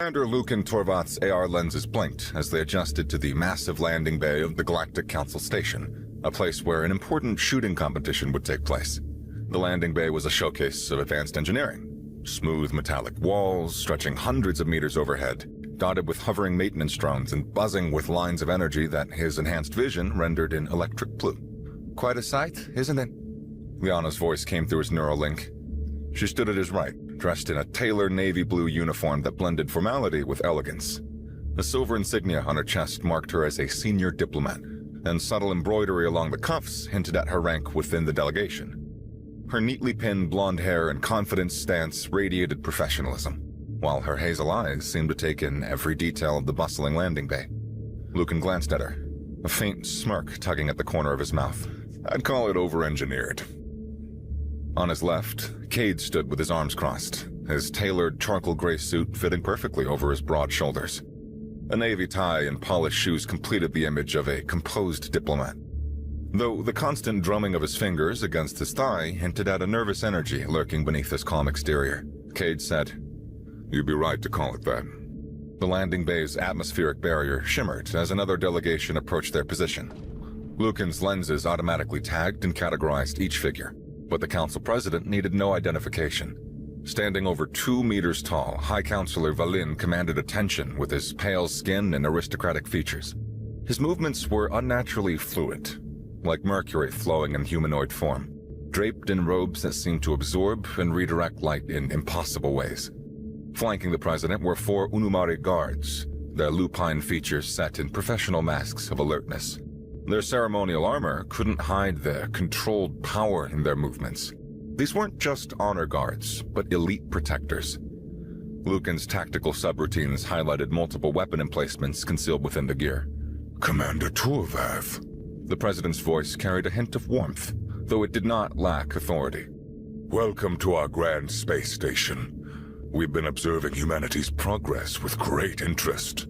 Commander Lucan Torvath's AR lenses blinked as they adjusted to the massive landing bay of the Galactic Council Station, a place where an important shooting competition would take place. The landing bay was a showcase of advanced engineering. Smooth metallic walls stretching hundreds of meters overhead, dotted with hovering maintenance drones and buzzing with lines of energy that his enhanced vision rendered in electric blue. Quite a sight, isn't it? Liana's voice came through his neural link. She stood at his right, dressed in a tailored navy blue uniform that blended formality with elegance. A silver insignia on her chest marked her as a senior diplomat, and subtle embroidery along the cuffs hinted at her rank within the delegation. Her neatly pinned blonde hair and confident stance radiated professionalism, while her hazel eyes seemed to take in every detail of the bustling landing bay. Lucan glanced at her, a faint smirk tugging at the corner of his mouth. I'd call it over-engineered. On his left, Cade stood with his arms crossed, his tailored charcoal gray suit fitting perfectly over his broad shoulders. A navy tie and polished shoes completed the image of a composed diplomat, though the constant drumming of his fingers against his thigh hinted at a nervous energy lurking beneath his calm exterior. Cade said, "You'd be right to call it that." The landing bay's atmospheric barrier shimmered as another delegation approached their position. Lucan's lenses automatically tagged and categorized each figure, but the council president needed no identification. Standing over 2 meters tall, High Counselor Valin commanded attention with his pale skin and aristocratic features. His movements were unnaturally fluid, like mercury flowing in humanoid form, draped in robes that seemed to absorb and redirect light in impossible ways. Flanking the president were 4 Unumari guards, their lupine features set in professional masks of alertness. Their ceremonial armor couldn't hide the controlled power in their movements. These weren't just honor guards, but elite protectors. Lucan's tactical subroutines highlighted multiple weapon emplacements concealed within the gear. Commander Torvath. The president's voice carried a hint of warmth, though it did not lack authority. Welcome to our grand space station. We've been observing humanity's progress with great interest.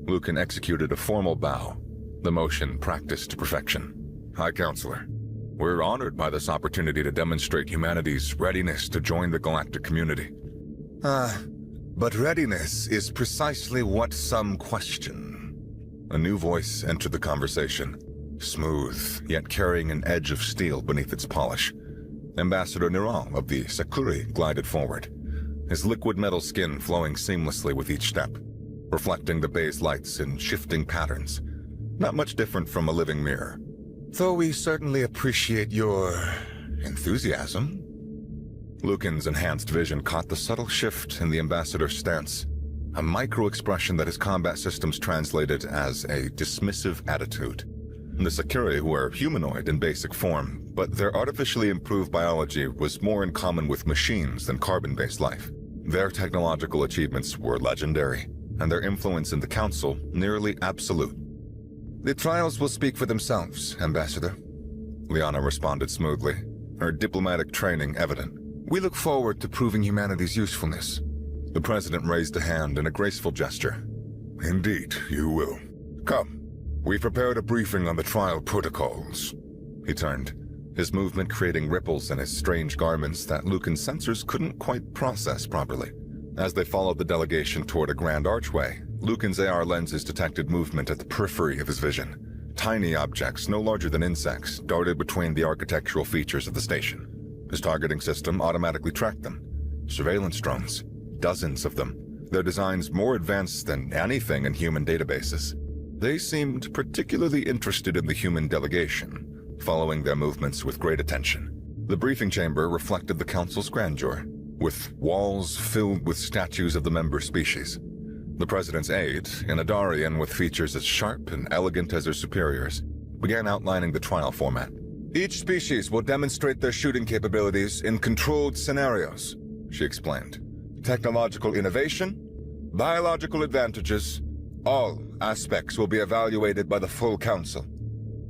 Lucan executed a formal bow, the motion practiced to perfection. High Counselor, we're honored by this opportunity to demonstrate humanity's readiness to join the galactic community. But readiness is precisely what some question. A new voice entered the conversation, smooth, yet carrying an edge of steel beneath its polish. Ambassador Niral of the Sakuri glided forward, his liquid metal skin flowing seamlessly with each step, reflecting the bay's lights in shifting patterns. Not much different from a living mirror. Though we certainly appreciate your enthusiasm. Lucan's enhanced vision caught the subtle shift in the ambassador's stance, a micro-expression that his combat systems translated as a dismissive attitude. The Sakuri were humanoid in basic form, but their artificially improved biology was more in common with machines than carbon-based life. Their technological achievements were legendary, and their influence in the council nearly absolute. The trials will speak for themselves, Ambassador. Liana responded smoothly, her diplomatic training evident. We look forward to proving humanity's usefulness. The president raised a hand in a graceful gesture. Indeed, you will. Come, we've prepared a briefing on the trial protocols. He turned, his movement creating ripples in his strange garments that Lucan's sensors couldn't quite process properly. As they followed the delegation toward a grand archway, Lucan's AR lenses detected movement at the periphery of his vision. Tiny objects, no larger than insects, darted between the architectural features of the station. His targeting system automatically tracked them. Surveillance drones, dozens of them, their designs more advanced than anything in human databases. They seemed particularly interested in the human delegation, following their movements with great attention. The briefing chamber reflected the council's grandeur, with walls filled with statues of the member species. The president's aide, an Adarian with features as sharp and elegant as her superiors, began outlining the trial format. Each species will demonstrate their shooting capabilities in controlled scenarios, she explained. Technological innovation, biological advantages, all aspects will be evaluated by the full council.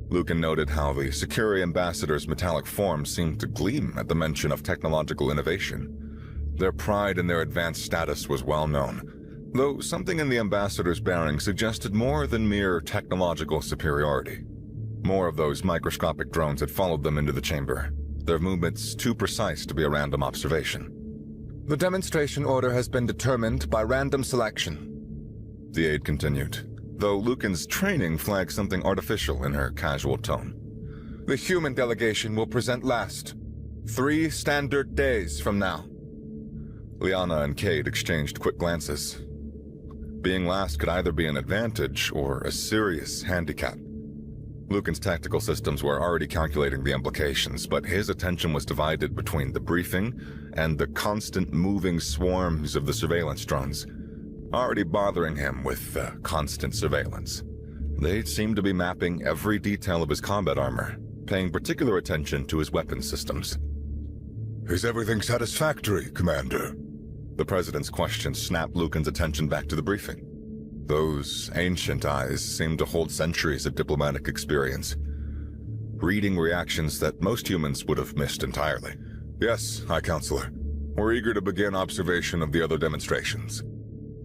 Lucan noted how the Sakuri ambassador's metallic form seemed to gleam at the mention of technological innovation. Their pride in their advanced status was well known, though something in the ambassador's bearing suggested more than mere technological superiority. More of those microscopic drones had followed them into the chamber, their movements too precise to be a random observation. The demonstration order has been determined by random selection, the aide continued, though Lucan's training flagged something artificial in her casual tone. The human delegation will present last, 3 standard days from now. Liana and Cade exchanged quick glances. Being last could either be an advantage or a serious handicap. Lucan's tactical systems were already calculating the implications, but his attention was divided between the briefing and the constant moving swarms of the surveillance drones, already bothering him with constant surveillance. They seemed to be mapping every detail of his combat armor, paying particular attention to his weapons systems. Is everything satisfactory, Commander? The President's question snapped Lucan's attention back to the briefing. Those ancient eyes seemed to hold centuries of diplomatic experience, reading reactions that most humans would have missed entirely. Yes, High Counselor. We're eager to begin observation of the other demonstrations.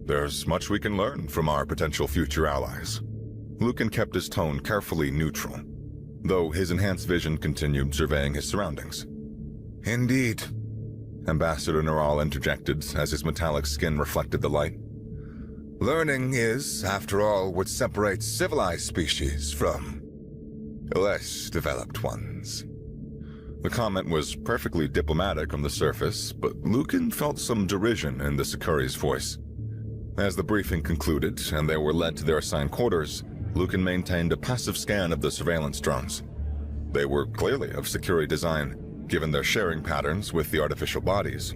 There's much we can learn from our potential future allies. Lucan kept his tone carefully neutral, though his enhanced vision continued surveying his surroundings. Indeed, Ambassador Neural interjected as his metallic skin reflected the light. Learning is, after all, what separates civilized species from less developed ones. The comment was perfectly diplomatic on the surface, but Lucan felt some derision in the Sakuri's voice. As the briefing concluded and they were led to their assigned quarters, Lucan maintained a passive scan of the surveillance drones. They were clearly of Security design, given their sharing patterns with the artificial bodies.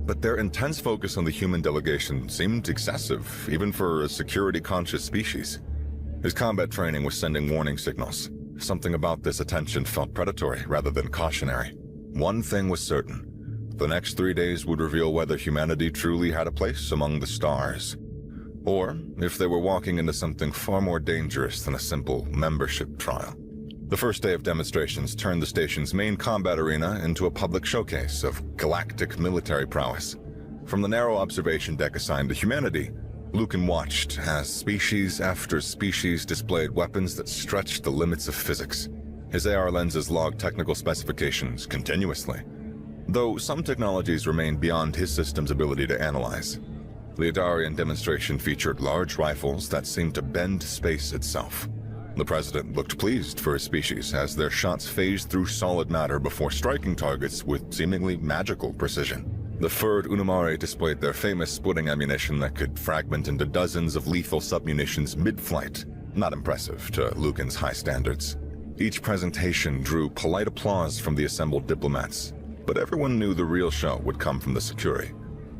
But their intense focus on the human delegation seemed excessive, even for a security-conscious species. His combat training was sending warning signals. Something about this attention felt predatory rather than cautionary. One thing was certain. The next 3 days would reveal whether humanity truly had a place among the stars, or if they were walking into something far more dangerous than a simple membership trial. The first day of demonstrations turned the station's main combat arena into a public showcase of galactic military prowess. From the narrow observation deck assigned to humanity, Lucan watched as species after species displayed weapons that stretched the limits of physics. His AR lenses logged technical specifications continuously, though some technologies remained beyond his system's ability to analyze. The Adarian demonstration featured large rifles that seemed to bend space itself. The President looked pleased for his species as their shots phased through solid matter before striking targets with seemingly magical precision. The furred Unamari displayed their famous splitting ammunition that could fragment into dozens of lethal submunitions mid-flight. Not impressive to Lucan's high standards. Each presentation drew polite applause from the assembled diplomats, but everyone knew the real show would come from the Security.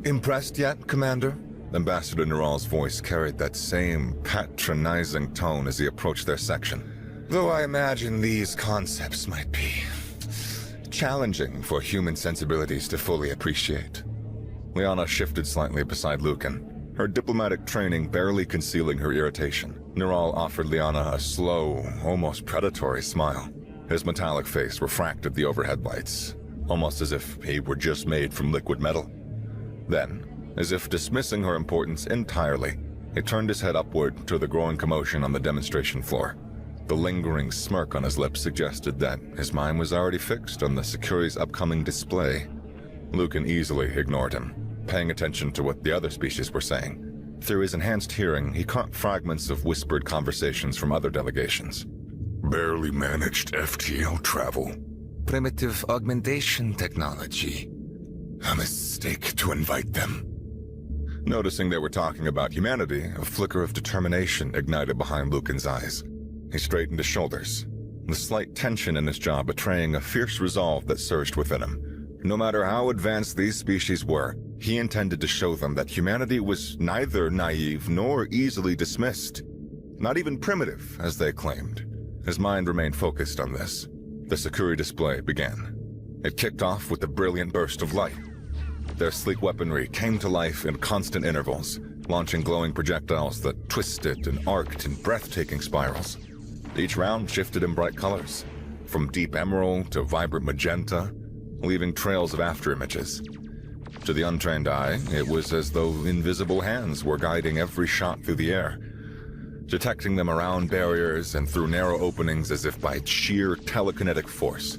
Impressed yet, Commander? Ambassador Neural's voice carried that same patronizing tone as he approached their section. Though I imagine these concepts might be challenging for human sensibilities to fully appreciate. Liana shifted slightly beside Lucan, her diplomatic training barely concealing her irritation. Neural offered Liana a slow, almost predatory smile. His metallic face refracted the overhead lights, almost as if he were just made from liquid metal. Then, as if dismissing her importance entirely, he turned his head upward to the growing commotion on the demonstration floor. The lingering smirk on his lips suggested that his mind was already fixed on the Security's upcoming display. Lucan easily ignored him, paying attention to what the other species were saying. Through his enhanced hearing, he caught fragments of whispered conversations from other delegations. Barely managed FTL travel. Primitive augmentation technology. A mistake to invite them. Noticing they were talking about humanity, a flicker of determination ignited behind Lucan's eyes. He straightened his shoulders, the slight tension in his jaw betraying a fierce resolve that surged within him. No matter how advanced these species were, he intended to show them that humanity was neither naive nor easily dismissed. Not even primitive, as they claimed. His mind remained focused on this. The Sakuri display began. It kicked off with a brilliant burst of light. Their sleek weaponry came to life in constant intervals, launching glowing projectiles that twisted and arced in breathtaking spirals. Each round shifted in bright colors, from deep emerald to vibrant magenta, leaving trails of afterimages. To the untrained eye, it was as though invisible hands were guiding every shot through the air, detecting them around barriers and through narrow openings as if by sheer telekinetic force.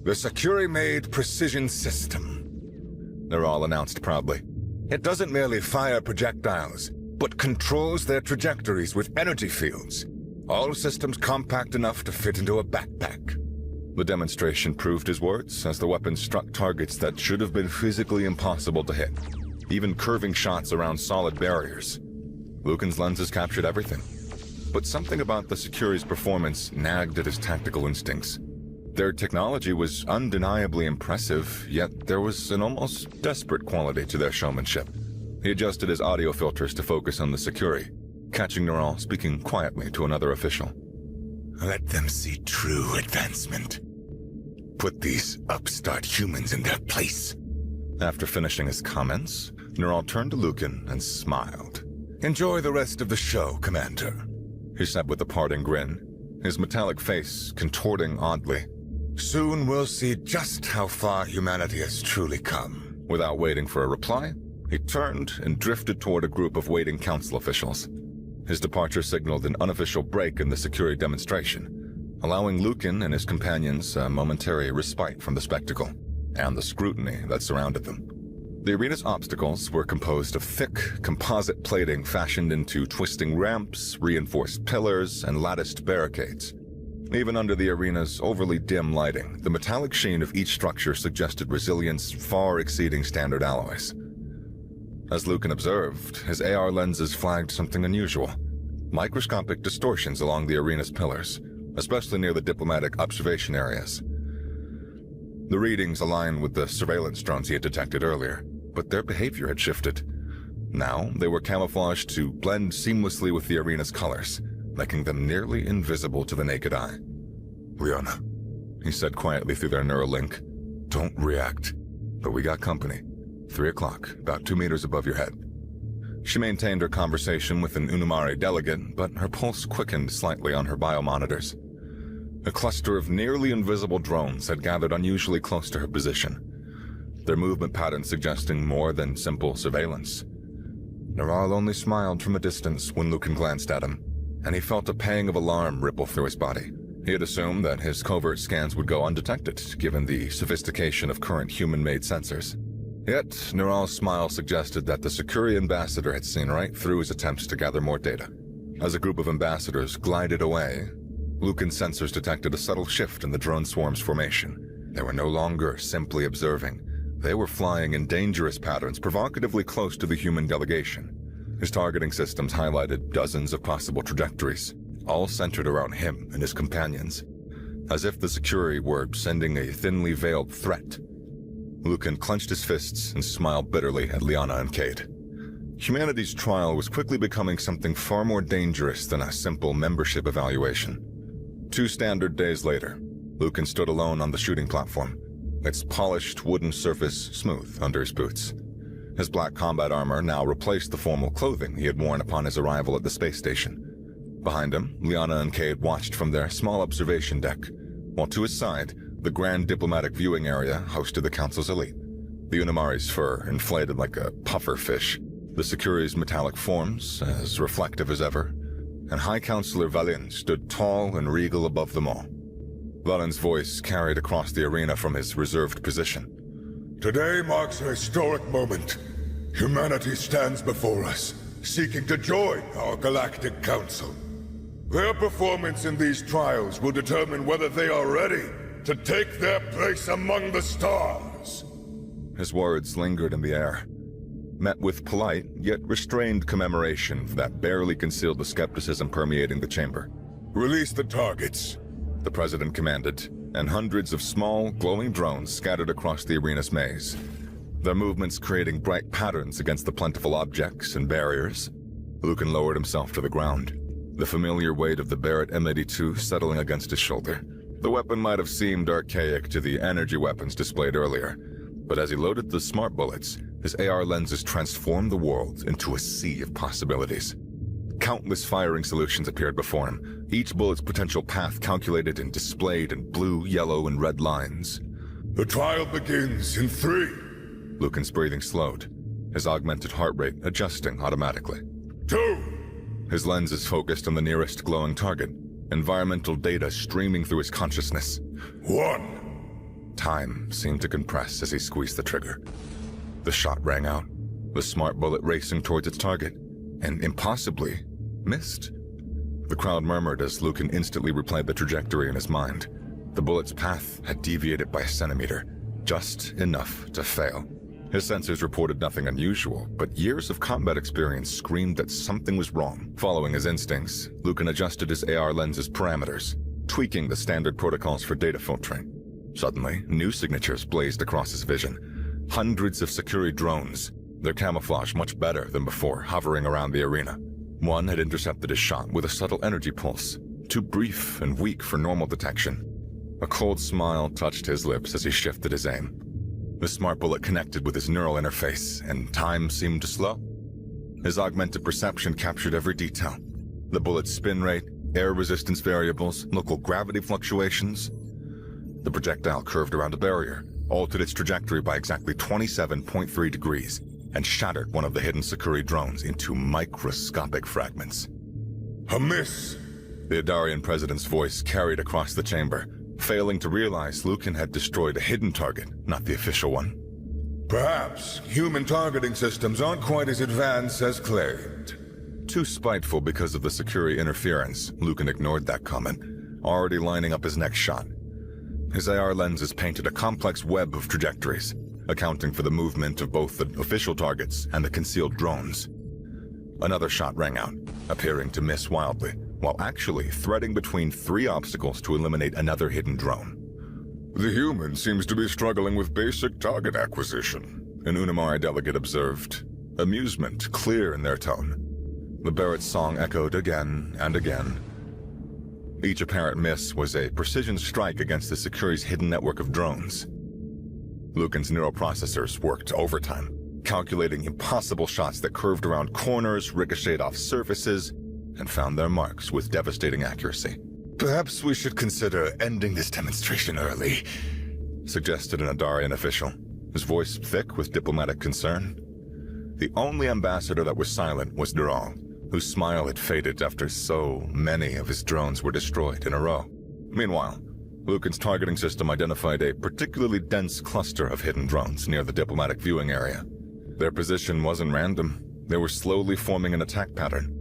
The Security-made precision system. Neural announced proudly. It doesn't merely fire projectiles, but controls their trajectories with energy fields. All systems compact enough to fit into a backpack. The demonstration proved his words as the weapon struck targets that should have been physically impossible to hit, even curving shots around solid barriers. Lucan's lenses captured everything, but something about the Security's performance nagged at his tactical instincts. Their technology was undeniably impressive, yet there was an almost desperate quality to their showmanship. He adjusted his audio filters to focus on the Security, catching Neural speaking quietly to another official. Let them see true advancement. Put these upstart humans in their place. After finishing his comments, Neural turned to Lucan and smiled. Enjoy the rest of the show, Commander, he said with a parting grin, his metallic face contorting oddly. Soon we'll see just how far humanity has truly come. Without waiting for a reply, he turned and drifted toward a group of waiting council officials. His departure signaled an unofficial break in the Security demonstration, allowing Lucan and his companions a momentary respite from the spectacle and the scrutiny that surrounded them. The arena's obstacles were composed of thick, composite plating fashioned into twisting ramps, reinforced pillars, and latticed barricades. Even under the arena's overly dim lighting, the metallic sheen of each structure suggested resilience far exceeding standard alloys. As Lucan observed, his AR lenses flagged something unusual. Microscopic distortions along the arena's pillars, especially near the diplomatic observation areas. The readings aligned with the surveillance drones he had detected earlier, but their behavior had shifted. Now, they were camouflaged to blend seamlessly with the arena's colors, making them nearly invisible to the naked eye. Liana, he said quietly through their neural link, don't react. But we got company. 3 o'clock, about 2 meters above your head. She maintained her conversation with an Unumari delegate, but her pulse quickened slightly on her biomonitors. A cluster of nearly invisible drones had gathered unusually close to her position, their movement patterns suggesting more than simple surveillance. Neural only smiled from a distance when Lucan glanced at him, and he felt a pang of alarm ripple through his body. He had assumed that his covert scans would go undetected, given the sophistication of current human-made sensors. Yet, Neural's smile suggested that the Security ambassador had seen right through his attempts to gather more data. As a group of ambassadors glided away, Lucan's sensors detected a subtle shift in the drone swarm's formation. They were no longer simply observing. They were flying in dangerous patterns provocatively close to the human delegation. His targeting systems highlighted dozens of possible trajectories, all centered around him and his companions, as if the Security were sending a thinly veiled threat. Lucan clenched his fists and smiled bitterly at Liana and Cade. Humanity's trial was quickly becoming something far more dangerous than a simple membership evaluation. 2 standard days later, Lucan stood alone on the shooting platform, its polished wooden surface smooth under his boots. His black combat armor now replaced the formal clothing he had worn upon his arrival at the space station. Behind him, Liana and Cade watched from their small observation deck, while to his side, the grand diplomatic viewing area hosted the Council's elite. The Unumari's fur inflated like a puffer fish, the Security's metallic forms as reflective as ever, and High Counselor Valin stood tall and regal above them all. Valin's voice carried across the arena from his reserved position. Today marks a historic moment. Humanity stands before us, seeking to join our Galactic Council. Their performance in these trials will determine whether they are ready to take their place among the stars. His words lingered in the air, met with polite yet restrained commemoration that barely concealed the skepticism permeating the chamber. Release the targets, the President commanded, and hundreds of small, glowing drones scattered across the arena's maze, their movements creating bright patterns against the plentiful objects and barriers. Lucan lowered himself to the ground, the familiar weight of the Barrett M82 settling against his shoulder. The weapon might have seemed archaic to the energy weapons displayed earlier, but as he loaded the smart bullets, his AR lenses transformed the world into a sea of possibilities. Countless firing solutions appeared before him, each bullet's potential path calculated and displayed in blue, yellow, and red lines. The trial begins in 3. Lucan's breathing slowed, his augmented heart rate adjusting automatically. 2. His lenses focused on the nearest glowing target, environmental data streaming through his consciousness. 1. Time seemed to compress as he squeezed the trigger. The shot rang out, the smart bullet racing towards its target, and impossibly missed. The crowd murmured as Lucan instantly replayed the trajectory in his mind. The bullet's path had deviated by a centimeter, just enough to fail. His sensors reported nothing unusual, but years of combat experience screamed that something was wrong. Following his instincts, Lucan adjusted his AR lens's parameters, tweaking the standard protocols for data filtering. Suddenly, new signatures blazed across his vision. Hundreds of Superiority drones, their camouflage much better than before, hovering around the arena. One had intercepted his shot with a subtle energy pulse, too brief and weak for normal detection. A cold smile touched his lips as he shifted his aim. The smart bullet connected with his neural interface, and time seemed to slow. His augmented perception captured every detail. The bullet's spin rate, air resistance variables, local gravity fluctuations. The projectile curved around a barrier, altered its trajectory by exactly 27.3 degrees, and shattered one of the hidden Superiority drones into microscopic fragments. A miss! The Adarian president's voice carried across the chamber, failing to realize Lucan had destroyed a hidden target, not the official one. Perhaps human targeting systems aren't quite as advanced as claimed. Too spiteful because of the Superiority interference, Lucan ignored that comment, already lining up his next shot. His AR lenses painted a complex web of trajectories, accounting for the movement of both the official targets and the concealed drones. Another shot rang out, appearing to miss wildly, while actually threading between 3 obstacles to eliminate another hidden drone. The human seems to be struggling with basic target acquisition, An Unamari delegate observed, amusement clear in their tone. The Barrett's song echoed again and again. Each apparent miss was a precision strike against the Superiority's hidden network of drones. Lucan's neural processors worked overtime, calculating impossible shots that curved around corners, ricocheted off surfaces, and found their marks with devastating accuracy. Perhaps we should consider ending this demonstration early, suggested an Adarian official, his voice thick with diplomatic concern. The only ambassador that was silent was Dural, whose smile had faded after so many of his drones were destroyed in a row. Meanwhile, Lucan's targeting system identified a particularly dense cluster of hidden drones near the diplomatic viewing area. Their position wasn't random. They were slowly forming an attack pattern.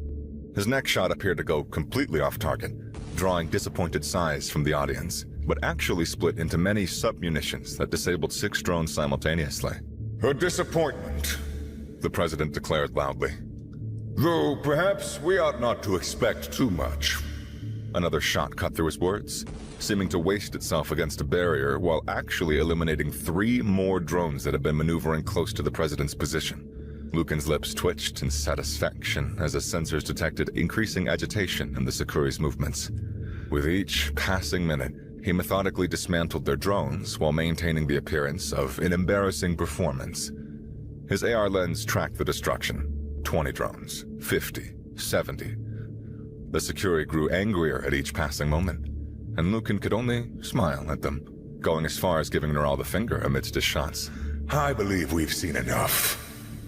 His next shot appeared to go completely off target, drawing disappointed sighs from the audience, but actually split into many sub-munitions that disabled 6 drones simultaneously. A disappointment, The president declared loudly. though perhaps we ought not to expect too much. Another shot cut through his words, seeming to waste itself against a barrier while actually eliminating 3 more drones that had been maneuvering close to the president's position. Lucan's lips twitched in satisfaction as the sensors detected increasing agitation in the Superiority's movements. With each passing minute, he methodically dismantled their drones while maintaining the appearance of an embarrassing performance. His AR lens tracked the destruction. 20 drones, 50, 70. The Superiority grew angrier at each passing moment, and Lucan could only smile at them, going as far as giving Neural the finger amidst his shots. I believe we've seen enough,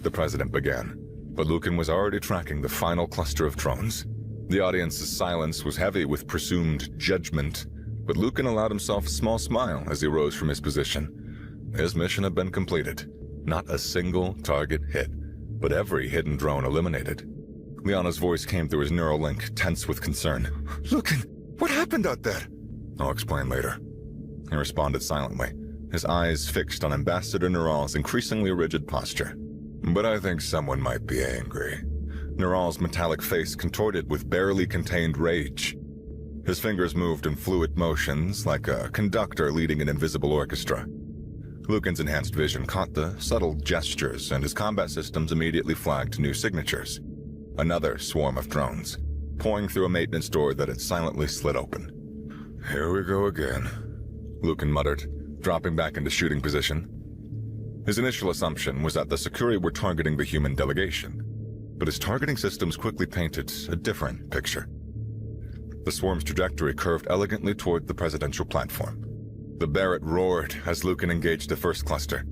The president began, but Lucan was already tracking the final cluster of drones. The audience's silence was heavy with presumed judgment, but Lucan allowed himself a small smile as he rose from his position. His mission had been completed. Not a single target hit, but every hidden drone eliminated. Liana's voice came through his neural link, tense with concern. Lucan, what happened out there? I'll explain later. He responded silently, his eyes fixed on Ambassador Neural's increasingly rigid posture. But I think someone might be angry. Neural's metallic face contorted with barely contained rage. His fingers moved in fluid motions like a conductor leading an invisible orchestra. Lucan's enhanced vision caught the subtle gestures, and his combat systems immediately flagged new signatures. Another swarm of drones, pouring through a maintenance door that had silently slid open. Here we go again, Lucan muttered, dropping back into shooting position. His initial assumption was that the Superiority were targeting the human delegation, but his targeting systems quickly painted a different picture. The swarm's trajectory curved elegantly toward the presidential platform. The Barrett roared as Lucan engaged the first cluster.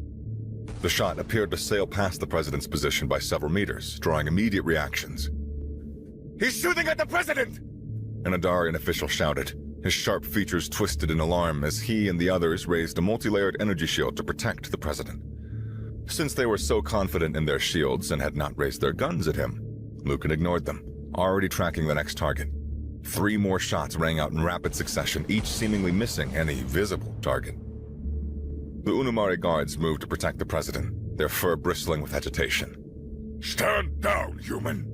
The shot appeared to sail past the president's position by several meters, drawing immediate reactions. He's shooting at the president! An Adarian official shouted, his sharp features twisted in alarm as he and the others raised a multi-layered energy shield to protect the president. Since they were so confident in their shields and had not raised their guns at him, Lucan ignored them, already tracking the next target. 3 more shots rang out in rapid succession, each seemingly missing any visible target. The Unumari guards moved to protect the president, their fur bristling with agitation. Stand down, human!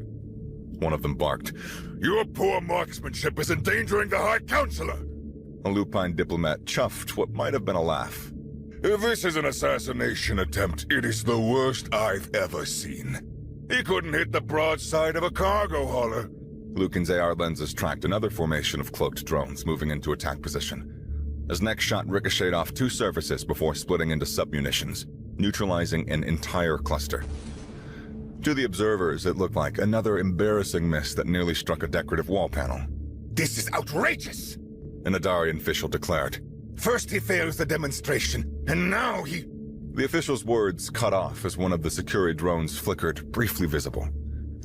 One of them barked. Your poor marksmanship is endangering the High Counselor! A lupine diplomat chuffed what might have been a laugh. If this is an assassination attempt, it is the worst I've ever seen. He couldn't hit the broadside of a cargo hauler. Lucan's AR lenses tracked another formation of cloaked drones moving into attack position. His next shot ricocheted off 2 surfaces before splitting into submunitions, neutralizing an entire cluster. To the observers, it looked like another embarrassing miss that nearly struck a decorative wall panel. This is outrageous! An Adarian official declared. First he fails the demonstration, and now he... The official's words cut off as one of the Superiority drones flickered, briefly visible.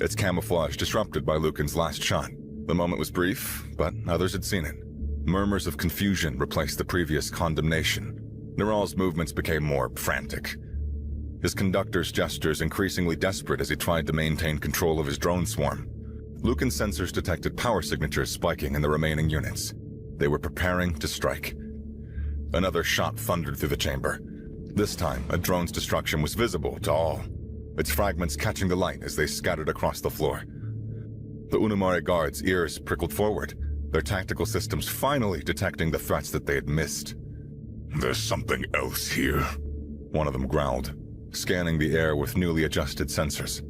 Its camouflage disrupted by Lucan's last shot. The moment was brief, but others had seen it. Murmurs of confusion replaced the previous condemnation. Neral's movements became more frantic. His conductor's gestures increasingly desperate as he tried to maintain control of his drone swarm. Lucan's sensors detected power signatures spiking in the remaining units. They were preparing to strike. Another shot thundered through the chamber. This time, a drone's destruction was visible to all, its fragments catching the light as they scattered across the floor. The Unumari guards' ears prickled forward, their tactical systems finally detecting the threats that they had missed. There's something else here. One of them growled, scanning the air with newly adjusted sensors.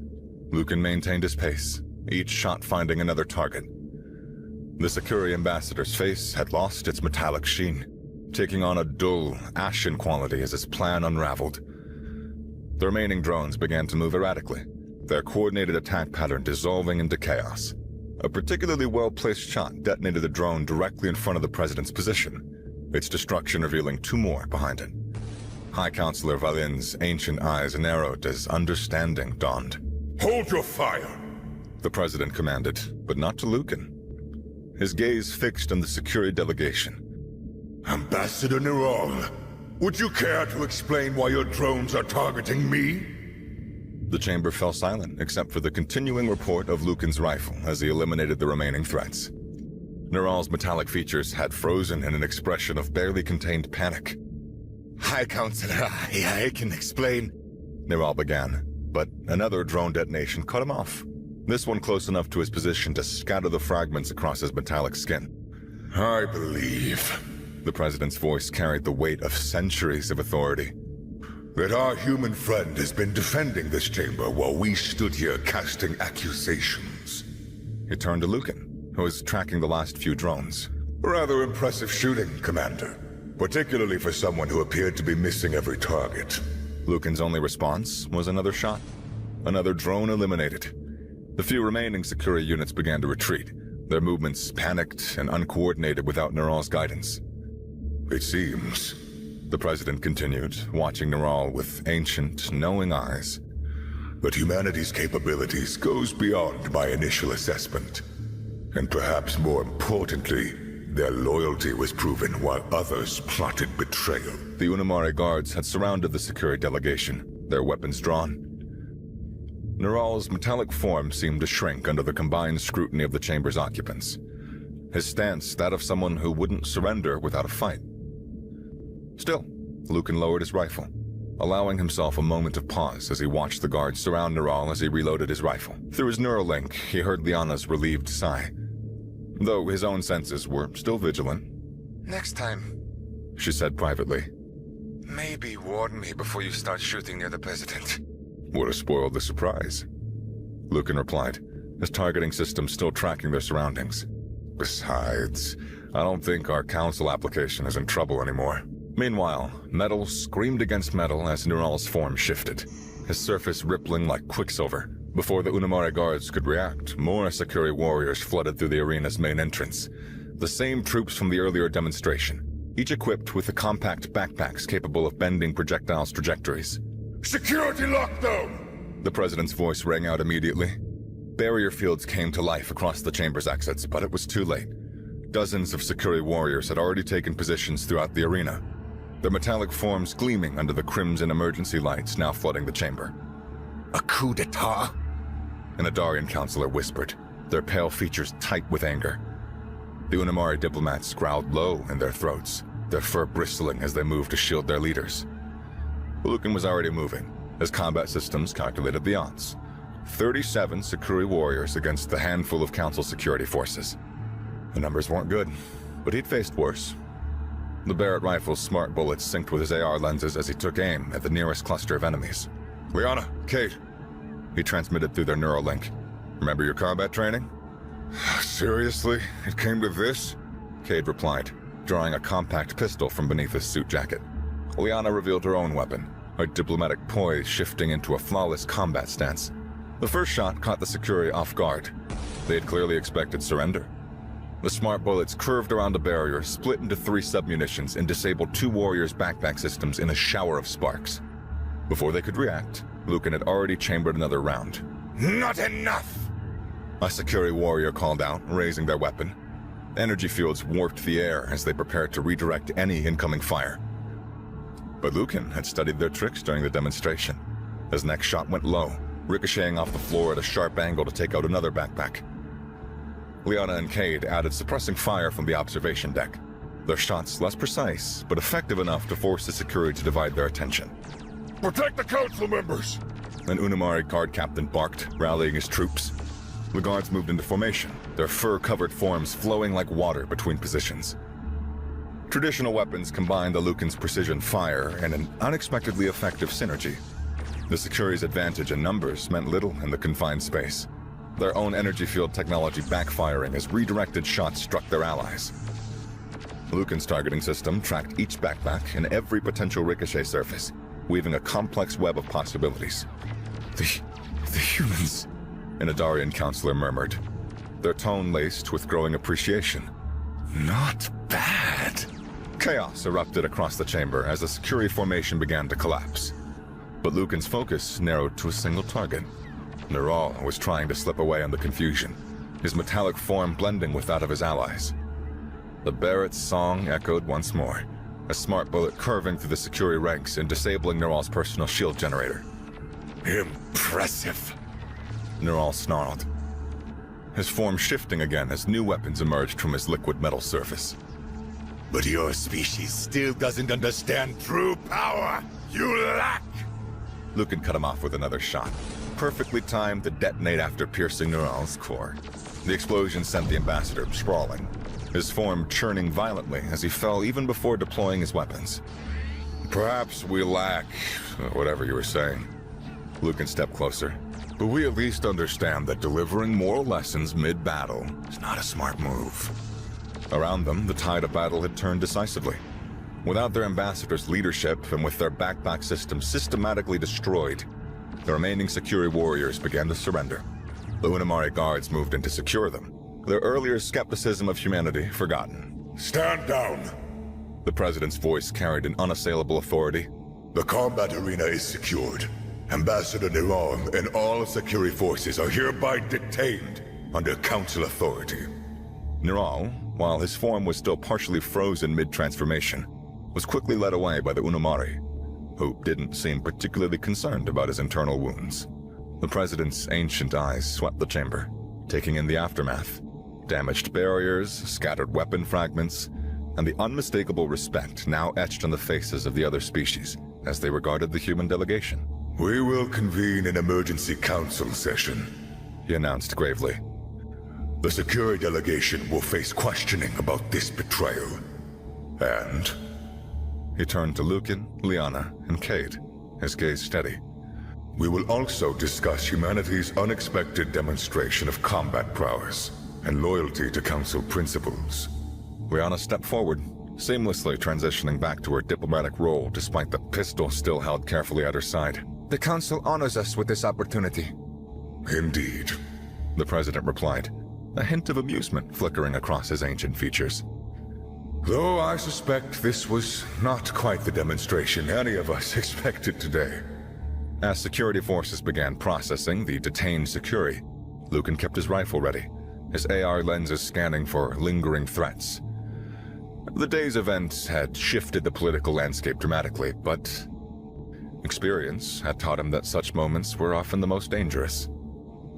Lucan maintained his pace, each shot finding another target. The Sakuri ambassador's face had lost its metallic sheen, taking on a dull, ashen quality as his plan unraveled. The remaining drones began to move erratically, their coordinated attack pattern dissolving into chaos. A particularly well-placed shot detonated a drone directly in front of the president's position, its destruction revealing 2 more behind it. High Counselor Valin's ancient eyes narrowed as understanding dawned. Hold your fire! The president commanded, but not to Lucan. His gaze fixed on the Superiority delegation. Ambassador Neral, would you care to explain why your drones are targeting me? The chamber fell silent, except for the continuing report of Lucan's rifle as he eliminated the remaining threats. Neral's metallic features had frozen in an expression of barely contained panic. High Counselor, I can explain. Neral began, but another drone detonation cut him off. This one close enough to his position to scatter the fragments across his metallic skin. I believe the president's voice carried the weight of centuries of authority. that our human friend has been defending this chamber while we stood here casting accusations. He turned to Lucan, who was tracking the last few drones. Rather impressive shooting, Commander. Particularly for someone who appeared to be missing every target. Lucan's only response was another shot. Another drone eliminated. The few remaining Sakura units began to retreat, their movements panicked and uncoordinated without Neral's guidance. It seems, the President continued, watching Neral with ancient, knowing eyes, that humanity's capabilities goes beyond my initial assessment. And perhaps more importantly, their loyalty was proven while others plotted betrayal. The Unumari guards had surrounded the Sakura delegation, their weapons drawn. Neral's metallic form seemed to shrink under the combined scrutiny of the chamber's occupants. His stance that of someone who wouldn't surrender without a fight. Still, Lucan lowered his rifle, allowing himself a moment of pause as he watched the guards surround Neral as he reloaded his rifle. Through his neural link, he heard Liana's relieved sigh, though his own senses were still vigilant. Next time, She said privately. maybe warn me before you start shooting near the President. Would have spoiled the surprise. Lucan replied, his targeting system still tracking their surroundings. Besides, I don't think our council application is in trouble anymore. Meanwhile, metal screamed against metal as Neral's form shifted, his surface rippling like quicksilver. Before the Unumari guards could react, more Sakura warriors flooded through the arena's main entrance. The same troops from the earlier demonstration, each equipped with the compact backpacks capable of bending projectiles' trajectories. Security lockdown! The President's voice rang out immediately. Barrier fields came to life across the chamber's exits, but it was too late. Dozens of Sakura warriors had already taken positions throughout the arena. their metallic forms gleaming under the crimson emergency lights now flooding the chamber. A coup d'etat? An Adarian counselor whispered, their pale features tight with anger. The Unamari diplomats growled low in their throats, their fur bristling as they moved to shield their leaders. Lucan was already moving, as combat systems calculated the odds. 37 Sakuri warriors against the handful of Council security forces. The numbers weren't good, but he'd faced worse. The Barrett rifle's smart bullets synced with his AR lenses as he took aim at the nearest cluster of enemies. Liana, Kate. He transmitted through their Neuralink. Remember your combat training? Seriously? It came to this? Cade replied, drawing a compact pistol from beneath his suit jacket. Liana revealed her own weapon, her diplomatic poise shifting into a flawless combat stance. The first shot caught the Sakuri off guard. They had clearly expected surrender. The smart bullets curved around a barrier, split into 3 submunitions, and disabled 2 warriors' backpack systems in a shower of sparks. Before they could react, Lucan had already chambered another round. Not enough! A Sakuri warrior called out, raising their weapon. Energy fields warped the air as they prepared to redirect any incoming fire. But Lucan had studied their tricks during the demonstration. His next shot went low, ricocheting off the floor at a sharp angle to take out another backpack. Liana and Cade added suppressing fire from the observation deck. Their shots less precise, but effective enough to force the Sakuri to divide their attention. Protect the council members! An Unamari guard captain barked, rallying his troops. The guards moved into formation, their fur-covered forms flowing like water between positions. Traditional weapons combined the Lucan's precision fire and an unexpectedly effective synergy. The Sakuri's advantage in numbers meant little in the confined space, their own energy field technology backfiring as redirected shots struck their allies. Lucan's targeting system tracked each backpack and every potential ricochet surface, weaving a complex web of possibilities. The humans, an Adarian counselor murmured, their tone laced with growing appreciation. Not bad. Chaos erupted across the chamber as the Sakuri formation began to collapse. But Lucan's focus narrowed to a single target. Neural was trying to slip away in the confusion, his metallic form blending with that of his allies. The Barrett's song echoed once more, a smart bullet curving through the Sakuri ranks and disabling Neural's personal shield generator. Impressive! Neural snarled, his form shifting again as new weapons emerged from his liquid metal surface. But your species still doesn't understand true power! You lack! Lucan cut him off with another shot, perfectly timed to detonate after piercing Neural's core. The explosion sent the ambassador sprawling, his form churning violently as he fell even before deploying his weapons. Perhaps we lack whatever you were saying. Lucan stepped closer. But we at least understand that delivering moral lessons mid-battle is not a smart move. Around them, the tide of battle had turned decisively. Without their ambassador's leadership and with their backpack system systematically destroyed, the remaining Sakuri warriors began to surrender. The Unamari guards moved in to secure them, their earlier skepticism of humanity forgotten. Stand down! The president's voice carried an unassailable authority. The combat arena is secured. Ambassador Neram and all Sakuri forces are hereby detained under council authority. Neural, while his form was still partially frozen mid-transformation, was quickly led away by the Unamari, who didn't seem particularly concerned about his internal wounds. The president's ancient eyes swept the chamber, taking in the aftermath. Damaged barriers, scattered weapon fragments, and the unmistakable respect now etched on the faces of the other species as they regarded the human delegation. We will convene an emergency council session, he announced gravely. The Sakuri delegation will face questioning about this betrayal. And he turned to Lucan, Liana, and Cade, his gaze steady. We will also discuss humanity's unexpected demonstration of combat prowess and loyalty to council principles. Liana stepped forward, seamlessly transitioning back to her diplomatic role despite the pistol still held carefully at her side. The council honors us with this opportunity. Indeed, the president replied, a hint of amusement flickering across his ancient features. Though I suspect this was not quite the demonstration any of us expected today. As security forces began processing the detained Sakuri, Lucan kept his rifle ready, his AR lenses scanning for lingering threats. The day's events had shifted the political landscape dramatically, but experience had taught him that such moments were often the most dangerous.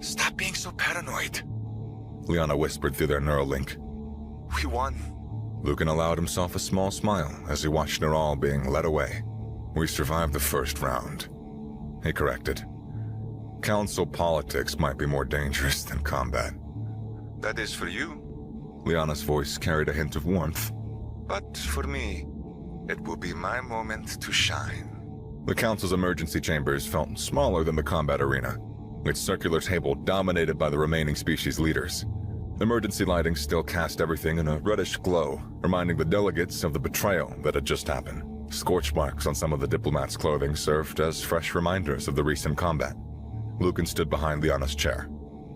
Stop being so paranoid. Liana whispered through their neural link. We won. Lucan allowed himself a small smile as he watched Neural being led away. We survived the first round. He corrected. Council politics might be more dangerous than combat. That is for you. Liana's voice carried a hint of warmth. But for me, it will be my moment to shine. The Council's emergency chambers felt smaller than the combat arena, its circular table dominated by the remaining species leaders. Emergency lighting still cast everything in a reddish glow, reminding the delegates of the betrayal that had just happened. Scorch marks on some of the diplomats' clothing served as fresh reminders of the recent combat. Lucan stood behind Liana's chair,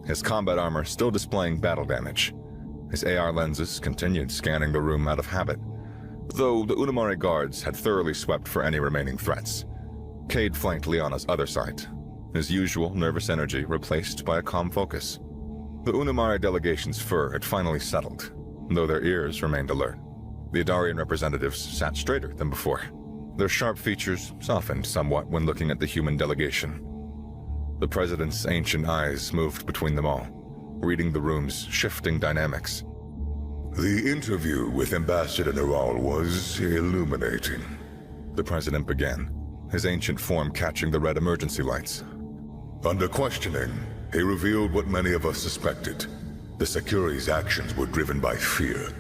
his combat armor still displaying battle damage. His AR lenses continued scanning the room out of habit, though the Unamari guards had thoroughly swept for any remaining threats. Cade flanked Liana's other side, his usual nervous energy replaced by a calm focus. The Unamari delegation's fur had finally settled, though their ears remained alert. The Adarian representatives sat straighter than before. Their sharp features softened somewhat when looking at the human delegation. The president's ancient eyes moved between them all, reading the room's shifting dynamics. The interview with Ambassador Neural was illuminating. The president began, his ancient form catching the red emergency lights. Under questioning, he revealed what many of us suspected. The Security's actions were driven by fear.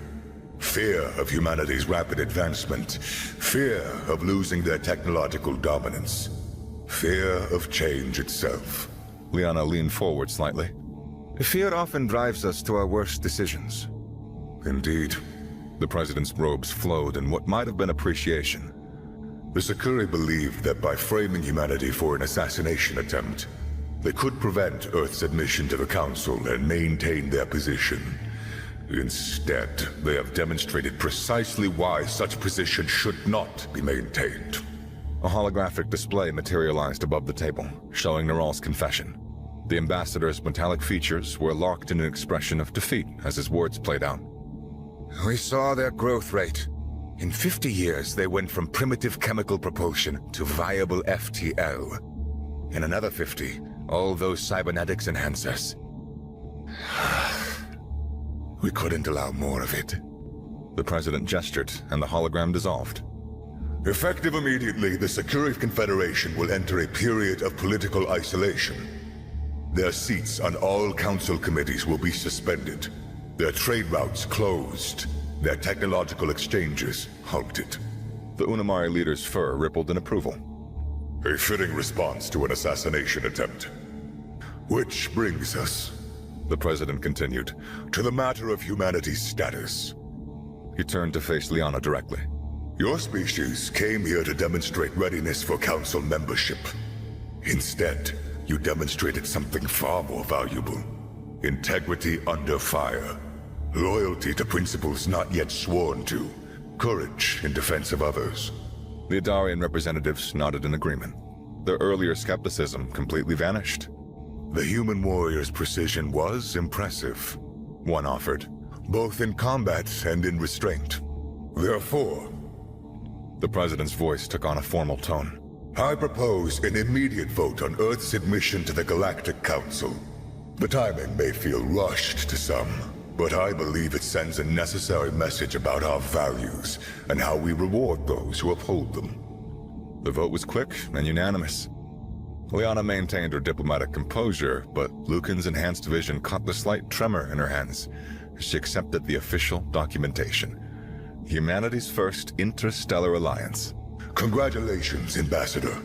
Fear of humanity's rapid advancement. Fear of losing their technological dominance. Fear of change itself. Liana leaned forward slightly. Fear often drives us to our worst decisions. Indeed. The president's robes flowed in what might have been appreciation. The Security believed that by framing humanity for an assassination attempt, they could prevent Earth's admission to the Council and maintain their position. Instead, they have demonstrated precisely why such position should not be maintained. A holographic display materialized above the table, showing Neural's confession. The ambassador's metallic features were locked in an expression of defeat as his words played out. We saw their growth rate. In 50 years, they went from primitive chemical propulsion to viable FTL. In another 50, all those cybernetics enhancers. We couldn't allow more of it. The president gestured, and the hologram dissolved. Effective immediately, the Security Confederation will enter a period of political isolation. Their seats on all council committees will be suspended, their trade routes closed, their technological exchanges halted. The Unamari leader's fur rippled in approval. A fitting response to an assassination attempt. Which brings us, the president continued, to the matter of humanity's status. He turned to face Liana directly. Your species came here to demonstrate readiness for council membership. Instead, you demonstrated something far more valuable. Integrity under fire. Loyalty to principles not yet sworn to. Courage in defense of others. The Adarian representatives nodded in agreement. Their earlier skepticism completely vanished. The human warrior's precision was impressive, one offered, both in combat and in restraint. Therefore, the president's voice took on a formal tone. I propose an immediate vote on Earth's admission to the Galactic Council. The timing may feel rushed to some, but I believe it sends a necessary message about our values and how we reward those who uphold them. The vote was quick and unanimous. Liana maintained her diplomatic composure, but Lucan's enhanced vision caught the slight tremor in her hands as she accepted the official documentation. Humanity's first interstellar alliance. Congratulations, Ambassador,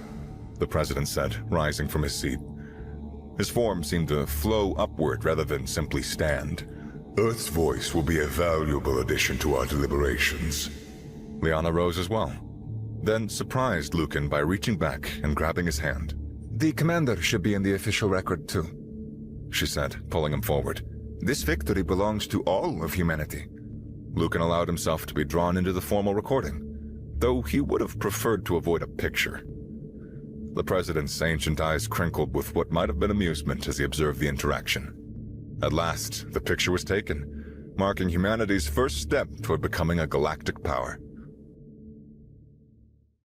the president said, rising from his seat. His form seemed to flow upward rather than simply stand. Earth's voice will be a valuable addition to our deliberations. Liana rose as well, then surprised Lucan by reaching back and grabbing his hand. The commander should be in the official record too, she said, pulling him forward. This victory belongs to all of humanity. Lucan allowed himself to be drawn into the formal recording, though he would have preferred to avoid a picture. The president's ancient eyes crinkled with what might have been amusement as he observed the interaction. At last, the picture was taken, marking humanity's first step toward becoming a galactic power.